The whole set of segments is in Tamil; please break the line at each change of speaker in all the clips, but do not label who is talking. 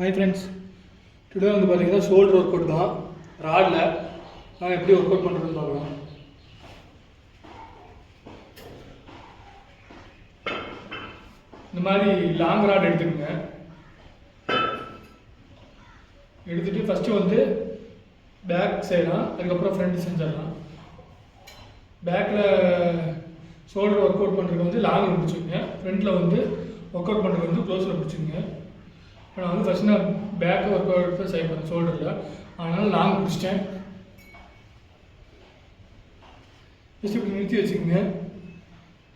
ஹாய் ஃப்ரெண்ட்ஸ், டுடே வந்து பார்த்தீங்கன்னா ஷோல்டர் ஒர்க் அவுட் தான். ராடில் நான் எப்படி ஒர்க் அவுட் பண்ணுறதுன்னு பார்க்கலாம். இந்த மாதிரி லாங் ராட் எடுத்துக்கோங்க. எடுத்துகிட்டு ஃபஸ்ட்டு வந்து பேக் செய்யலாம், அதுக்கப்புறம் ஃப்ரண்ட் செஞ்சிடலாம். பேக்கில் ஷோல்டர் ஒர்க் அவுட் பண்ணுறதுக்கு வந்து லாங்கில் பிடிச்சிக்கோங்க, ஃப்ரண்ட்டில் வந்து ஒர்க் அவுட் பண்ணுறதுக்கு வந்து க்ளோஸில் பிடிச்சிக்கோங்க. இப்போ நான் வந்து ஃபஸ்ட்டு நான் பேக் ஒர்க் அவுட் தான் செய்ய போகிறேன் ஷோல்டரில், அதனால் லாங் பிடிச்சிட்டேன். ஜஸ்ட் இப்படி நிறுத்தி வச்சுக்கோங்க.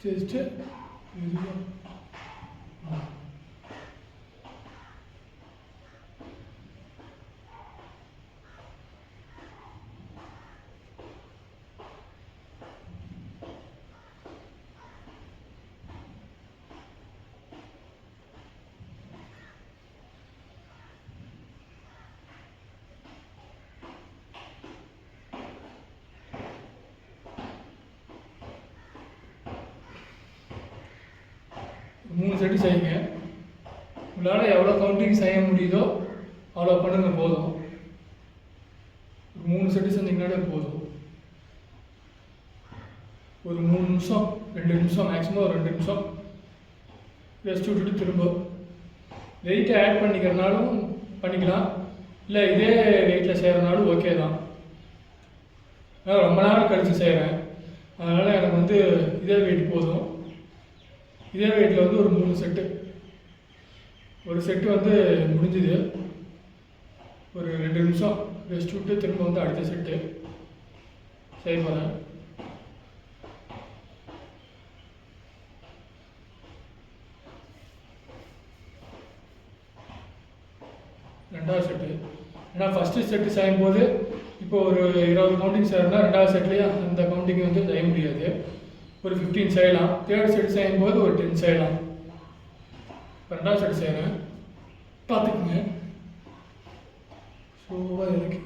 ஜஸ்ட்டு 3 செட்டு செய்யுங்க. உங்களால் எவ்வளோ கவுண்டிங் செய்ய முடியுதோ அவ்வளோ பண்ணுங்க, போதும். 3 செட்டு செஞ்சிங்கனாலே போதும். ஒரு 3 நிமிஷம் 2 நிமிஷம் மேக்ஸிமம் ஒரு 2 நிமிஷம் ரெஸ்ட் விட்டுட்டு திரும்ப வெயிட்டை ஆட் பண்ணிக்கிறனாலும் பண்ணிக்கலாம், இல்லை இதே வெயிட்டில் செய்கிறனாலும் ஓகே தான். நான் ரொம்ப நாள் கழித்து செய்கிறேன், அதனால் எனக்கு வந்து இதே வெயிட் போதும். இதே வெயிட்டில் வந்து ஒரு 3 செட்டு, ஒரு செட்டு வந்து முடிஞ்சுது. ஒரு 2 நிமிஷம் ரெஸ்ட் விட்டு திரும்ப வந்து அடுத்த செட்டு செய்ய போகிறேன். ரெண்டாவது செட்டு, ஏன்னா ஃபஸ்ட்டு செட்டு செய்யும்போது இப்போ ஒரு 20 கவுண்டிங் செய்யறதுனா ரெண்டாவது செட்லேயே அந்த கவுண்டிங் வந்து செய்ய முடியாது. ஒரு 15 செய்யலாம். தேர்ட் செட் செய்யும்போது ஒரு 10 செய்யலாம். இப்போ ரெண்டாவது செட் செய்கிறேன், பார்த்துக்குங்க. ஸ்லோவாக இருக்கு.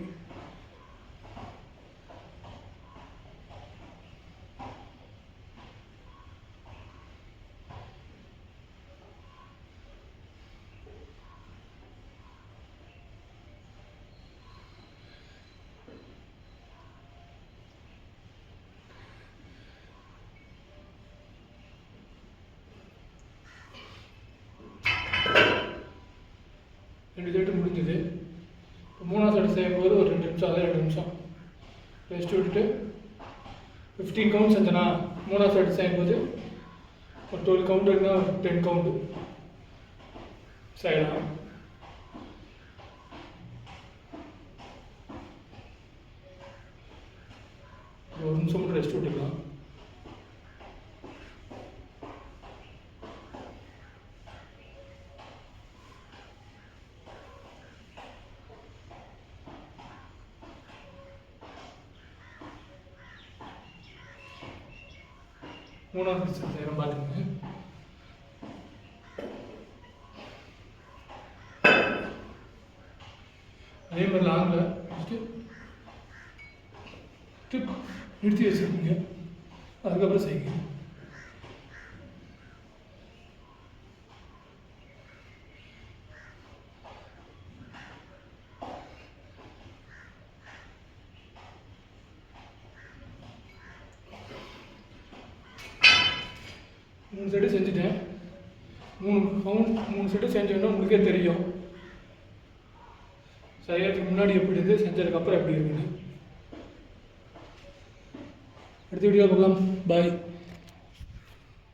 ரெண்டு செட்டு முடிஞ்சது. இப்போ 3ஆவது செட்டு செய்யும்போது ஒரு 2 நிமிஷம், அதே 2 நிமிஷம் ரெஸ்ட் விட்டுட்டு 15 கவுண்ட் செஞ்சேன்னா 3ஆவது செட்டு செய்யும்போது ஒரு 12 கவுண்ட் இருந்தால் ஒரு 10 கவுண்டு செய்யலாம். ஒரு நிமிஷம் மட்டும் ரெஸ்ட் விட்டுக்கலாம். மூணாவது செட் செய்கிறோம், பார்த்துக்கங்க. அதே மாதிரி லாங்கில் நிறுத்தி வச்சுருக்கீங்க, அதுக்கப்புறம் செய்யுங்க. மூணு செட்டு செஞ்சுட்டேன். 3 செட்டு செஞ்சோன்னா உங்களுக்கே தெரியும் செய்யறதுக்கு முன்னாடி எப்படி இருந்து செஞ்சதுக்கப்புறம் எப்படி இருக்குன்னு. அடுத்த வீடியோ பார்க்கலாம். பாய்.